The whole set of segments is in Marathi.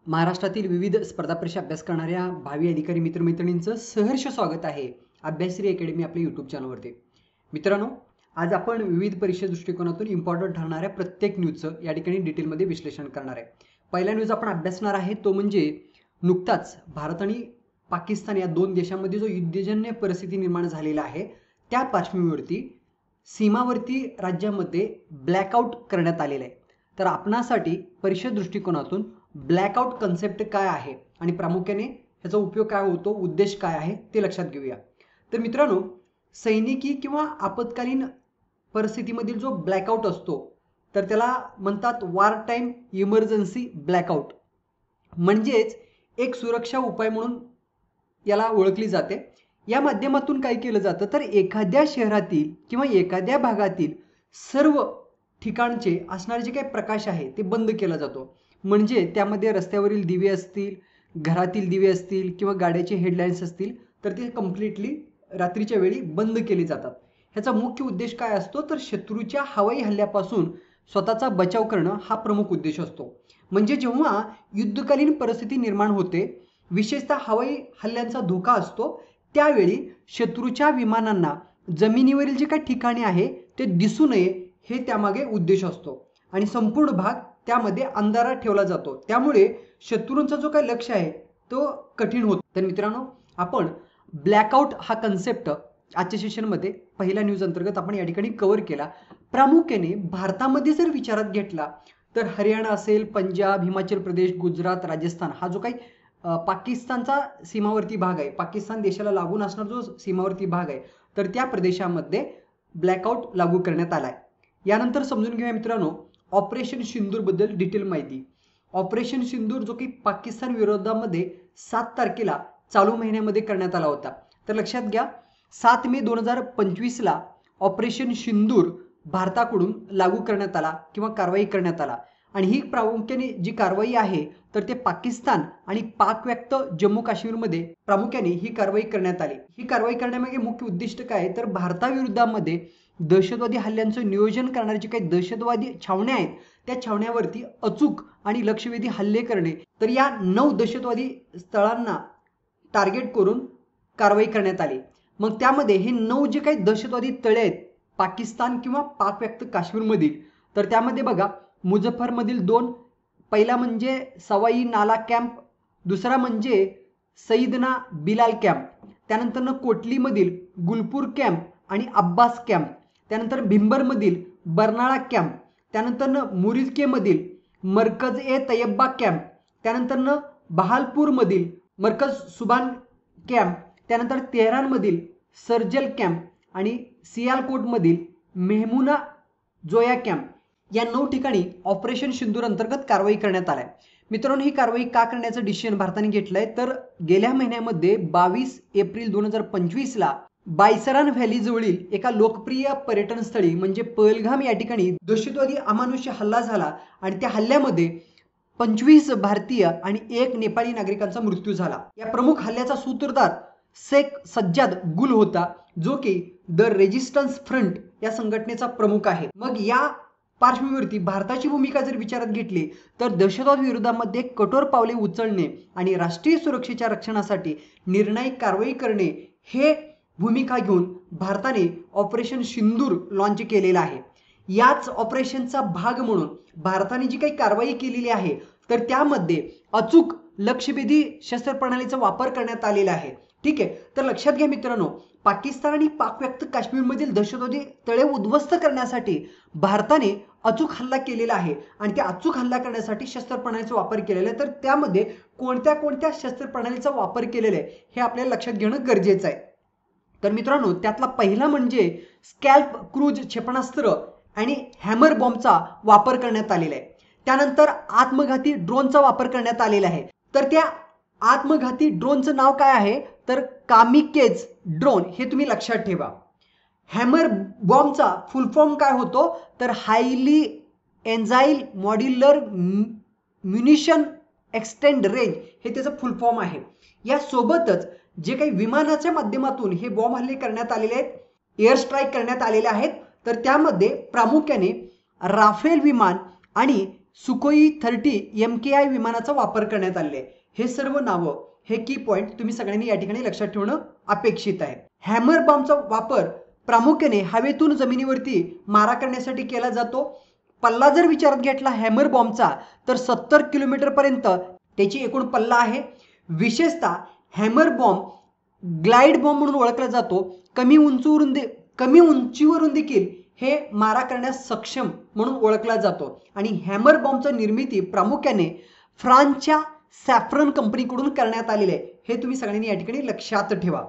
महाराष्ट्रातील विविध स्पर्धा परीक्षा अभ्यास करणाऱ्या भावी अधिकारी मित्रमैत्रिणींचं सहर्ष स्वागत आहे अभ्यासश्री अकॅडमी आपल्या यूट्यूब चॅनलवरती। मित्रांनो, आज आपण विविध परीक्षा दृष्टिकोनातून इम्पॉर्टंट ठरणाऱ्या प्रत्येक न्यूजचं या ठिकाणी डिटेलमध्ये विश्लेषण करणार आहे। पहिला न्यूज आपण अभ्यासणार आहे तो म्हणजे नुकताच भारत आणि पाकिस्तान या दोन देशांमध्ये जो युद्धजन्य परिस्थिती निर्माण झालेला आहे त्या पार्श्वभूमीवरती सीमावर्ती राज्यामध्ये ब्लॅकआउट करण्यात आलेलं आहे। तर आपणासाठी परीक्षा दृष्टिकोनातून ब्लॅकआउट कन्सेप्ट काय आहे आणि प्रामुख्याने ह्याचा उपयोग काय होतो, उद्देश काय आहे ते लक्षात घेऊया। तर मित्रांनो, सैनिकी किंवा आपत्कालीन परिस्थितीमधील जो ब्लॅकआउट असतो तर त्याला म्हणतात वॉर टाइम इमर्जन्सी ब्लॅकआउट, म्हणजेच एक सुरक्षा उपाय म्हणून याला ओळखली जाते। या माध्यमातून काय केलं जातं तर एखाद्या शहरातील किंवा एखाद्या भागातील सर्व ठिकाणचे असणारे जे काही प्रकाश आहे ते बंद केला जातो। म्हणजे त्यामध्ये रस्त्यावरील दिवे असतील, घरातील दिवे असतील किंवा गाड्याचे हेडलाईन्स असतील तर ते कम्प्लिटली रात्रीच्या वेळी बंद केले जातात। ह्याचा मुख्य उद्देश काय असतो तर शत्रूच्या हवाई हल्ल्यापासून स्वतःचा बचाव करणं हा प्रमुख उद्देश असतो। म्हणजे जेव्हा युद्धकालीन परिस्थिती निर्माण होते, विशेषतः हवाई हल्ल्यांचा धोका असतो, त्यावेळी शत्रूच्या विमानांना जमिनीवरील जे काही ठिकाणे आहे ते दिसू नये हे त्यामागे उद्देश असतो आणि संपूर्ण भाग त्यामध्ये अंधारात ठेवला जातो। त्यामुळे शत्रूंचा जो काही लक्ष्य आहे तो कठीण होतो। तर मित्रांनो, आपण ब्लॅकआउट हा कन्सेप्ट आजच्या सेशनमध्ये पहिल्या न्यूज अंतर्गत आपण या ठिकाणी कव्हर केला। प्रामुख्याने भारतामध्ये जर विचारात घेतला तर हरियाणा असेल, पंजाब, हिमाचल प्रदेश, गुजरात, राजस्थान हा जो काही पाकिस्तानचा सीमावर्ती भाग आहे, पाकिस्तान देशाला लागून असणारा जो सीमावर्ती भाग आहे तर त्या प्रदेशामध्ये ब्लॅकआउट लागू करण्यात आला आहे। यानंतर समजून घेऊया मित्रांनो ऑपरेशन सिंदूर बद्दल डिटेल माहिती। ऑपरेशन सिंदूर जो की पाकिस्तान विरोधामध्ये 7 तारखेला चालू महिन्यामध्ये करण्यात आला होता। तर लक्षात घ्या, 7 मे 2025 ला ऑपरेशन सिंदूर भारताकडून लागू करण्यात आला किंवा कारवाई करण्यात आला आणि ही प्रामुख्याने जी कारवाई आहे तर ते पाकिस्तान आणि पाकव्याप्त जम्मू काश्मीरमध्ये प्रामुख्याने ही कारवाई करण्यात आली। ही कारवाई करण्यामागे मुख्य उद्दिष्ट काय तर भारताविरुद्धामध्ये दहशतवादी हल्ल्यांचं नियोजन करणारे जे काही दहशतवादी छावण्या आहेत त्या छावण्यावरती अचूक आणि लक्ष्यवेधी हल्ले करणे। तर या 9 दहशतवादी स्थळांना टार्गेट करून कारवाई करण्यात आली। मग त्यामध्ये हे 9 जे काही दहशतवादी तळे आहेत पाकिस्तान किंवा पाकव्याप्त काश्मीरमधील, तर त्यामध्ये बघा मुझफ्फरमधील 2, पहिला म्हणजे सवाई नाला कॅम्प, दुसरा म्हणजे सईदना बिलाल कॅम्प, त्यानंतर कोटलीमधील गुलपूर कॅम्प आणि अब्बास कॅम्प, त्यानंतर भिंबरमधील बर्नाळा कॅम्प, त्यानंतर मुरिदकेमधील मरकज ए तय्यबा कॅम्प, त्यानंतर बहालपूरमधील मरकज सुबान कॅम्प, त्यानंतर तेहरानमधील सर्जल कॅम्प आणि सियालकोटमधील मेहमुना जोया कॅम्प या 9 ठिकाणी ऑपरेशन सिंदूर अंतर्गत कारवाई करण्यात आली। मित्रांनो, ही कारवाई का करण्याचं डिसिजन भारताने घेतलंय तर गेल्या महिन्यामध्ये 22 एप्रिल 2025 ला बायसरान व्हॅली जवळील एका लोकप्रिय पर्यटन स्थळी म्हणजे पहलगाम या ठिकाणी दहशतवादी अमानुष्य हल्ला झाला आणि त्या हल्ल्यामध्ये 25 भारतीय आणि 1 नेपाळी नागरिकांचा मृत्यू झाला। या प्रमुख हल्ल्याचा सूत्रधार शेख सज्जाद गुल होता, जो की द रेजिस्टन्स फ्रंट या संघटनेचा प्रमुख आहे। मग या पार्श्वभूमीवरती भारताची भूमिका जर विचारात घेतली तर दहशतवाद विरोधामध्ये कठोर पावले उचलणे आणि राष्ट्रीय सुरक्षेच्या रक्षणासाठी निर्णायक कारवाई करणे हे भूमिका घेऊन भारताने ऑपरेशन सिंदूर लॉन्च केलेला आहे। याच ऑपरेशनचा भाग म्हणून भारताने जी काही कारवाई केलेली आहे तर त्यामध्ये अचूक लक्ष्यभेदी शस्त्र प्रणालीचा वापर करण्यात आलेला आहे। ठीक आहे, तर लक्षात घ्या मित्रांनो, पाकिस्तान आणि पाकव्याप्त काश्मीरमधील दहशतवादी तळे उद्ध्वस्त करण्यासाठी भारताने अचूक हल्ला केलेला आहे आणि त्या अचूक हल्ला करण्यासाठी शस्त्र प्रणालीचा वापर केलेला आहे। तर त्यामध्ये कोणत्या शस्त्र प्रणालीचा वापर केलेला आहे हे आपल्याला लक्षात घेणं गरजेचं आहे। तर मित्रांनो, त्यातला पहिला म्हणजे स्कॅल्प क्रूज क्षेपणास्त्र आणि हॅमर बॉम्बचा वापर करण्यात आलेला आहे। त्यानंतर आत्मघाती ड्रोनचा वापर करण्यात आलेला आहे। तर त्या आत्मघाती ड्रोनचं नाव काय आहे तर कामिकेज ड्रोन, हे तुम्ही लक्षात ठेवा। हॅमर बॉम्बचा फुल फॉर्म काय होतो तर highly agile modular munition extend range, हे त्याचं फुल फॉर्म आहे। या सोबतच जे काही विमानाच्या माध्यमातून हे बॉम्ब हल्ले करण्यात आलेले आहेत, एअर स्ट्राईक करण्यात आलेले आहेत, तर त्यामध्ये प्रामुख्याने राफेल विमान आणि सुखोई 30 MKI विमानाचा वापर करण्यात आले आहे. हे सर्व नावं, हे की पॉइंट तुम्ही सगळ्यांनी या ठिकाणी लक्षात ठेवणं अपेक्षित आहे. हॅमर बॉम्बचा वापर प्रामुख्याने हवेतून जमिनीवरती मारा करण्यासाठी केला जातो. पल्ला जर विचारात घेतला हॅमर बॉम्बचा तर 70 किलोमीटर पर्यंत त्याची एकूण पल्ला आहे. विशेषतः हॅमर बॉम्ब ग्लाइड बॉम्ब म्हणून ओळखला जातो. कमी उंचीवरून देखील हे मारा करण्यास सक्षम म्हणून ओळखला जातो. आणि हॅमर बॉम्बची निर्मिती प्रामुख्याने फ्रान्सच्या सॅफ्रन कंपनीकडून करण्यात आलेले आहे. हे तुम्ही सगळ्यांनी या ठिकाणी लक्षात ठेवा.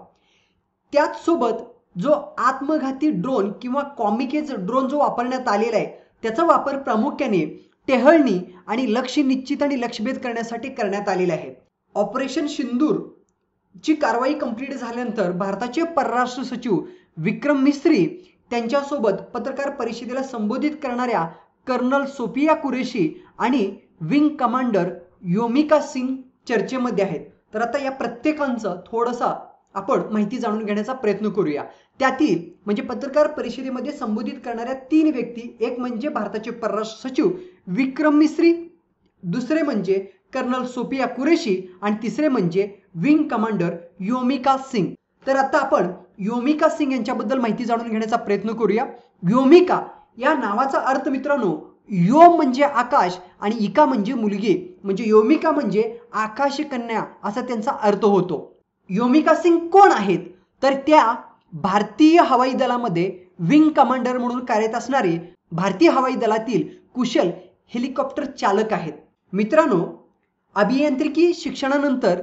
त्याच सोबत जो आत्मघाती ड्रोन किंवा कॉमिकेज ड्रोन जो वापरण्यात आलेला आहे त्याचा वापर प्रामुख्याने टेहळणी आणि लक्ष्य निश्चित आणि लक्ष्यभेद करण्यासाठी करण्यात आलेला आहे. ऑपरेशन सिंदूर ची कारवाई कंप्लीट झाल्यानंतर भारताचे परराष्ट्र सचिव विक्रम मिस्री त्यांच्यासोबत पत्रकार परिषदेला संबोधित करणाऱ्या कर्नल सोफिया कुरेशी आणि विंग कमांडर योमिका सिंग चर्चेमध्ये आहेत. तर आता या प्रत्येकांचं थोडंसं आपण माहिती जाणून घेण्याचा प्रयत्न करूया. त्यातील म्हणजे पत्रकार परिषदेमध्ये संबोधित करणाऱ्या 3 व्यक्ती, एक म्हणजे भारताचे परराष्ट्र सचिव विक्रम मिस्री, दुसरे म्हणजे कर्नल सोफिया कुरेशी आणि तिसरे म्हणजे विंग कमांडर योमिका सिंग. तर आता आपण योमिका सिंग यांच्याबद्दल माहिती जाणून घेण्याचा प्रयत्न करूया. योमिका या नावाचा अर्थ मित्रांनो, योम म्हणजे आकाश आणि इका म्हणजे मुलगी, म्हणजे योमिका म्हणजे आकाश कन्या असा त्यांचा अर्थ होतो. योमिका सिंग कोण आहेत? तर त्या भारतीय हवाई दलामध्ये विंग कमांडर म्हणून कार्यरत असणारे भारतीय हवाई दलातील कुशल हेलिकॉप्टर चालक आहेत. मित्रांनो, अभियांत्रिकी शिक्षणानंतर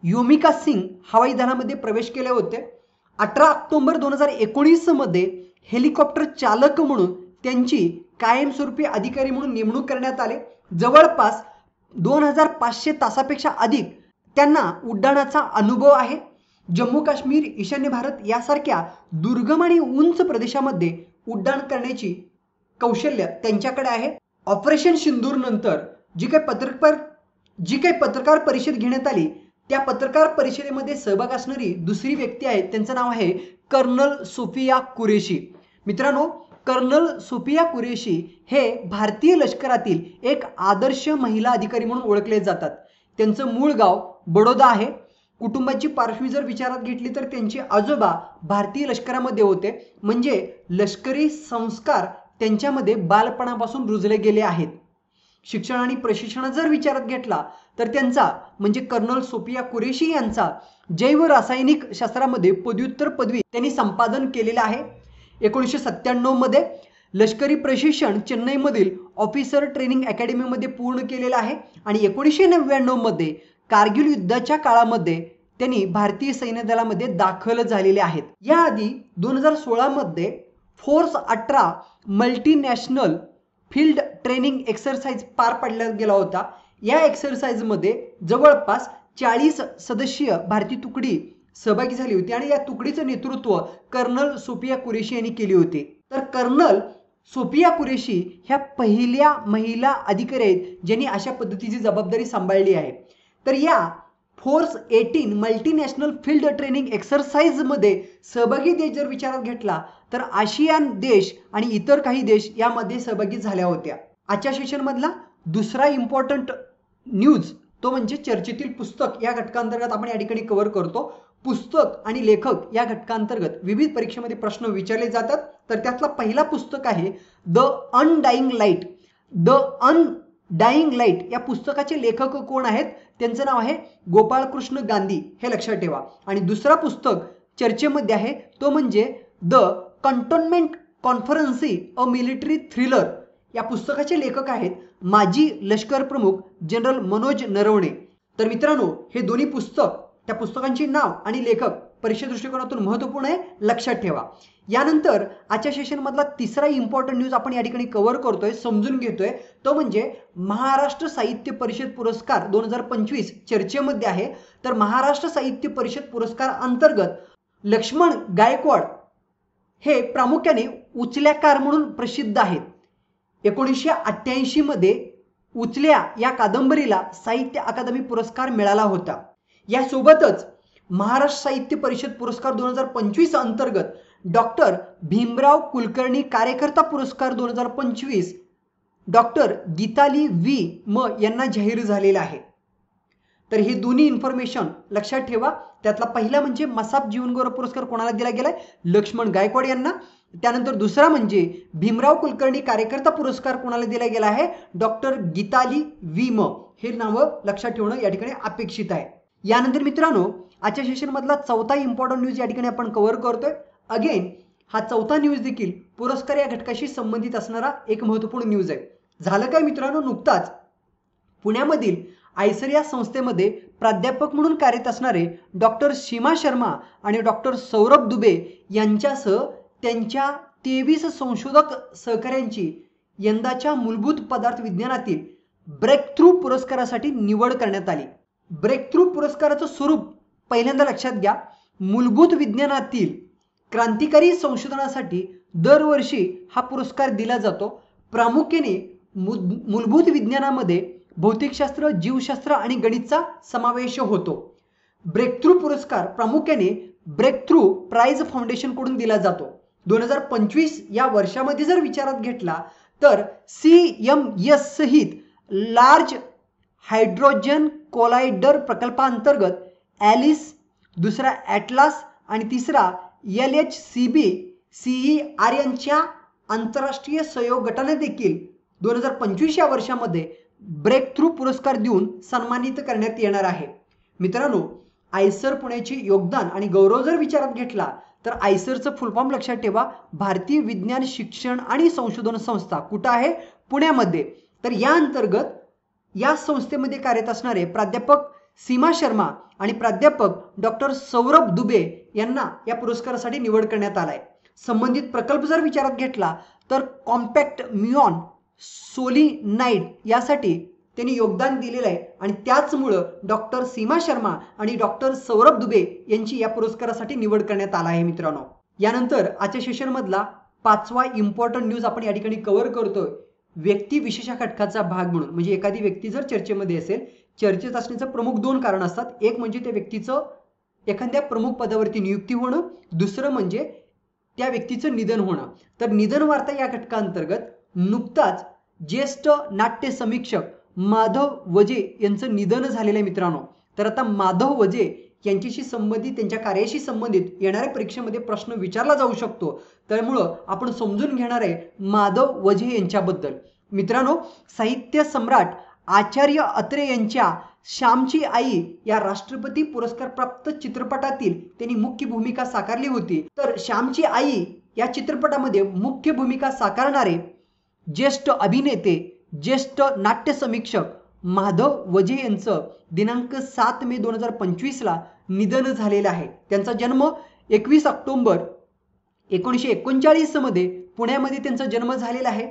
योमिका सिंग हवाई दलामध्ये प्रवेश केले होते. 18 ऑक्टोबर 2019 मध्ये हेलिकॉप्टर चालक म्हणून त्यांची कायमस्वरूपी अधिकारी म्हणून नेमणूक करण्यात आले. जवळपास 2500 तासापेक्षा अधिक त्यांना उड्डाणाचा अनुभव आहे. जम्मू काश्मीर, ईशान्य भारत यासारख्या दुर्गम आणि उंच प्रदेशामध्ये उड्डाण करण्याची कौशल्य त्यांच्याकडे आहे. ऑपरेशन सिंदूर नंतर जी काही पत्रकार परिषद घेण्यात आली त्या पत्रकार परिषदेमध्ये सहभाग असणारी दुसरी व्यक्ती आहे, त्यांचं नाव आहे कर्नल सोफिया कुरेशी. मित्रांनो, कर्नल सोफिया कुरेशी हे भारतीय लष्करातील एक आदर्श महिला अधिकारी म्हणून ओळखले जातात. त्यांचं मूळ गाव बडोदा आहे. कुटुंबाची पार्श्वभूमी जर विचारात घेतली तर त्यांचे आजोबा भारतीय लष्करामध्ये होते, म्हणजे लष्करी संस्कार त्यांच्यामध्ये बालपणापासून रुजले गेले आहेत. शिक्षण आणि प्रशिक्षण जर विचारात घेतला तर त्यांचा म्हणजे कर्नल सोफिया कुरेशी यांचा जैव रासायनिक शास्त्रामध्ये पदव्युत्तर पदवी त्यांनी संपादन केलेला आहे. 1997 मध्ये लष्करी प्रशिक्षण चेन्नईमधील ऑफिसर ट्रेनिंग अकॅडमीमध्ये पूर्ण केलेलं आहे आणि 1999 मध्ये कारगिल युद्धाच्या काळामध्ये त्यांनी भारतीय सैन्य दलामध्ये दाखल झालेले आहेत. याआधी 2016 मध्ये force 18 multinational field training exercise पार पाडला गेला होता. या एक्सरसाइज मध्ये जवळपास 40 सदस्यीय भारतीय तुकडी सहभागी झाली होती आणि या तुकडीचं नेतृत्व कर्नल सोफिया कुरेशी यांनी केले होते. तर कर्नल सोफिया कुरेशी ह्या पहिल्या महिला अधिकारी आहेत ज्यांनी अशा पद्धतीची जबाबदारी सांभाळली आहे. तर या force 18 multinational field training exercise मध्ये सहभागी देश जर विचारात घेतला तर आशियान देश आणि इतर काही देश यामध्ये सहभागी झाल्या होत्या. आजच्या सेशन मधला दुसरा इम्पॉर्टंट न्यूज तो म्हणजे चर्चेतील पुस्तक या घटकांतर्गत आपण या ठिकाणी कव्हर करतो. पुस्तक आणि लेखक या घटकांतर्गत विविध परीक्षेमध्ये प्रश्न विचारले जातात. तर त्यातला पहिला पुस्तक आहे द अनडाईंग लाईट. द अनडाईंग लाईट या पुस्तकाचे लेखक कोण आहेत? त्यांचं नाव आहे गोपाळकृष्ण गांधी, हे लक्षात ठेवा. आणि दुसरा पुस्तक चर्चेमध्ये आहे तो म्हणजे the cantonment conspiracy a military thriller. या पुस्तकाचे लेखक आहेत माजी लष्कर प्रमुख जनरल मनोज नरवणे. तर मित्रांनो, हे दोन्ही पुस्तक, त्या पुस्तकांची नाव आणि लेखक परीक्षा दृष्टिकोनातून महत्त्वपूर्ण आहे, लक्षात ठेवा. यानंतर आजच्या सेशन मधला तिसरा इम्पॉर्टंट न्यूज आपण या ठिकाणी कव्हर करतोय, समजून घेतोय, तो म्हणजे महाराष्ट्र साहित्य परिषद पुरस्कार 2025 चर्चेमध्ये आहे. तर महाराष्ट्र साहित्य परिषद पुरस्कार अंतर्गत लक्ष्मण गायकवाड हे प्रामुख्याने उचल्याकार म्हणून प्रसिद्ध आहेत. 1988 मध्ये उचल्या या कादंबरीला साहित्य अकादमी पुरस्कार मिळाला होता. यासोबतच महाराष्ट्र साहित्य परिषद पुरस्कार 2025 अंतर्गत डॉक्टर भीमराव कुलकर्णी कार्यकर्ता पुरस्कार 2025 डॉक्टर गीताली व्ही म यांना जाहीर झालेला आहे। तर हे दोन्ही इन्फॉर्मेशन लक्षात ठेवा। त्यातला पहिला म्हणजे मसाप जीवनगौरव पुरस्कार कोणाला दिला गेलाय? लक्ष्मण गायकवाड यांना। त्यानंतर दुसरा म्हणजे भीमराव कुलकर्णी कार्यकर्ता पुरस्कार कोणाला दिला गेला आहे? डॉक्टर गीताली व्ही म। हे नावं लक्षात ठेवणं या ठिकाणी अपेक्षित आहे। यानंतर मित्रांनो आजच्या सेशन मधला चौथा इम्पॉर्टंट न्यूज या ठिकाणी आपण कव्हर करतोय। अगेन हा चौथा न्यूज देखील पुरस्कार या घटकाशी संबंधित असणारा एक महत्त्वपूर्ण न्यूज आहे। झालं काय मित्रांनो, नुकताच पुण्यामधील आयसर या संस्थेमध्ये प्राध्यापक म्हणून कार्यरत असणारे डॉक्टर सीमा शर्मा आणि डॉक्टर सौरभ दुबे यांच्यासह त्यांच्या 23 संशोधक सहकाऱ्यांची यंदाच्या मूलभूत पदार्थ विज्ञानातील ब्रेक थ्रू पुरस्कारासाठी निवड करण्यात आली। ब्रेक थ्रू पुरस्काराचं स्वरूप पहिल्यांदा लक्षात घ्या। मूलभूत विज्ञानातील क्रांतिकारी संशोधनासाठी दरवर्षी हा पुरस्कार दिला जातो। प्रामुख्याने मूलभूत विज्ञानामध्ये भौतिकशास्त्र, जीवशास्त्र आणि गणितचा समावेश होतो। ब्रेक थ्रू पुरस्कार प्रामुख्याने ब्रेक थ्रू प्राइज फाउंडेशन कडून दिला जातो। 2025 या वर्षामध्ये जर विचारात घेतला तर CMS सहित लार्ज हायड्रोजन कोलाइडर प्रकल्पांतर्गत ॲलिस, दुसरा ॲटलास आणि तिसरा LHCb CERN च्या आंतरराष्ट्रीय सहयोग गटाने देखील 2025 या वर्षामध्ये ब्रेक थ्रू पुरस्कार देऊन सन्मानित करण्यात येणार आहे। मित्रांनो आयसर पुण्याचे योगदान आणि गौरव जर विचारात घेतला तर आयसरचं फुल फॉर्म लक्षात ठेवा, भारतीय विज्ञान शिक्षण आणि संशोधन संस्था। कुठं आहे? पुण्यामध्ये। तर या अंतर्गत या संस्थेमध्ये कार्यरत असणारे प्राध्यापक सीमा शर्मा आणि प्राध्यापक डॉक्टर सौरभ दुबे यांना या पुरस्कारासाठी निवड करण्यात आलाय। संबंधित प्रकल्प जर विचारात घेतला तर कॉम्पॅक्ट म्युऑन सोलिनाइड यासाठी त्यांनी योगदान दिलेलं आहे आणि त्याचमुळे डॉक्टर सीमा शर्मा आणि डॉक्टर सौरभ दुबे यांची या पुरस्कारासाठी निवड करण्यात आला आहे। मित्रांनो यानंतर आजच्या सेशन मधला पाचवा इम्पॉर्टंट न्यूज आपण या ठिकाणी कव्हर करतोय। व्यक्ती विशेष घटकाचा भाग म्हणून, म्हणजे एखादी व्यक्ती जर चर्चेमध्ये असेल, चर्चेत असण्याचं प्रमुख दोन कारण असतात। एक म्हणजे त्या व्यक्तीचं एखाद्या प्रमुख पदावरती नियुक्ती होणं, दुसरं म्हणजे त्या व्यक्तीचं निधन होणं। तर निधन वार्ता या घटकांतर्गत नुकताच ज्येष्ठ नाट्य समीक्षक माधव वजे यांचं निधन झालेलं आहे। मित्रांनो तर आता माधव वजे यांच्याशी संबंधित, त्यांच्या कार्याशी संबंधित येणाऱ्या परीक्षेमध्ये प्रश्न विचारला जाऊ शकतो। त्यामुळे आपण समजून घेणार आहे माधव वजे यांच्याबद्दल। मित्रांनो साहित्य सम्राट आचार्य अत्रे यांच्या श्यामची आई या राष्ट्रपती पुरस्कार प्राप्त चित्रपटातील त्यांनी मुख्य भूमिका साकारली होती। तर श्यामची आई या चित्रपटामध्ये मुख्य भूमिका साकारणारे ज्येष्ठ अभिनेते, ज्येष्ठ नाट्य समीक्षक माधव वजे यांचं दिनांक 7 मे 2025 ला निधन झालेलं आहे। त्यांचा जन्म 21 ऑक्टोबर 1939 मध्ये पुण्यामध्ये त्यांचा जन्म झालेला आहे।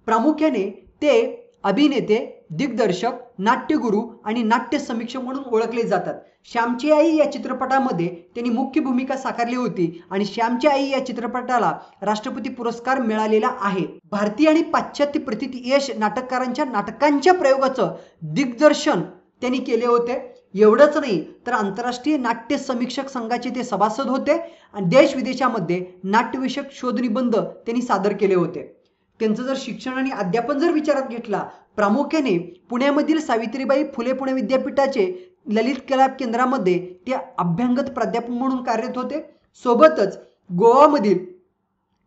प्रामुख्याने ते अभिनेते, दिग्दर्शक, नाट्यगुरू आणि नाट्य समीक्षक म्हणून ओळखले जातात। श्यामची आई या चित्रपटामध्ये त्यांनी मुख्य भूमिका साकारली होती आणि श्यामची आई या चित्रपटाला राष्ट्रपती पुरस्कार मिळालेला आहे। भारतीय आणि पाश्चात्य प्रथितयश नाटककारांच्या नाटकांच्या प्रयोगाचं दिग्दर्शन त्यांनी केले होते। एवढंच नाही तर आंतरराष्ट्रीय नाट्य समीक्षक संघाचे ते सभासद होते आणि देश विदेशामध्ये नाट्यविषयक शोध निबंध त्यांनी सादर केले होते। त्यांचं जर शिक्षण आणि अध्यापन जर विचारात घेतला, प्रामुख्याने पुण्यामधील सावित्रीबाई फुले पुणे विद्यापीठाचे ललित कला केंद्रामध्ये ते अभ्यांगत प्राध्यापक म्हणून कार्यरत होते। सोबतच गोवामधील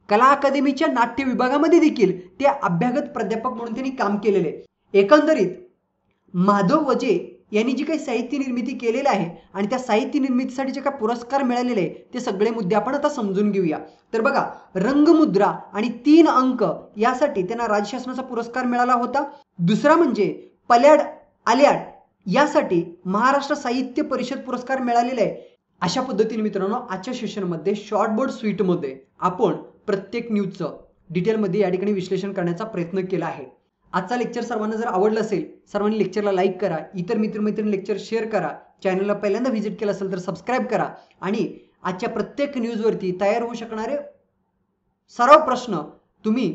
कला अकादमीच्या नाट्य विभागामध्ये देखील ते अभ्यागत प्राध्यापक म्हणून त्यांनी काम केलेले। एकंदरीत माधव वजे यांनी जी काही साहित्य निर्मिती केलेली आहे आणि त्या साहित्य निर्मितीसाठी जे काही पुरस्कार मिळालेले ते सगळे मुद्दे आपण आता समजून घेऊया। तर बघा, रंगमुद्रा आणि 3 अंक यासाठी त्यांना राज्य शासनाचा पुरस्कार मिळाला होता। दुसरा म्हणजे पल्याड आल्याड यासाठी महाराष्ट्र साहित्य परिषद पुरस्कार मिळालेला आहे। अशा पद्धतीने मित्रांनो आजच्या सेशनमध्ये शॉर्ट बोर्ड स्वीटमध्ये आपण प्रत्येक न्यूजचं डिटेलमध्ये या ठिकाणी विश्लेषण करण्याचा प्रयत्न केला आहे। आजचा लेक्चर सर्वांना जर आवडला असेल, सर्वांनी लेक्चरला लाईक करा, इतर मित्रमैत्रिणी लेक्चर शेअर करा, चॅनलला पहिल्यांदा व्हिजिट केलं असेल तर सबस्क्राईब करा आणि आजच्या प्रत्येक न्यूजवरती तयार होऊ शकणारे सर्व प्रश्न तुम्ही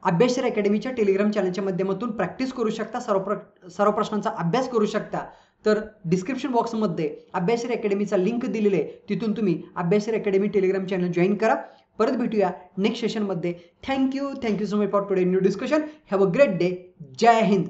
अभ्यासर अकॅडमीच्या टेलिग्राम चॅनलच्या माध्यमातून प्रॅक्टिस करू शकता, सर्व प्रश्नांचा अभ्यास करू शकता। तर डिस्क्रिप्शन बॉक्समध्ये अभ्यासर अकॅडमीचा लिंक दिलेला आहे, तिथून तुम्ही Abhyasar academy telegram channel join करा। परत भेटूया नेक्स्ट सेशनमध्ये. Thank you so much for today new discussion. Have a great day. Jai Hind.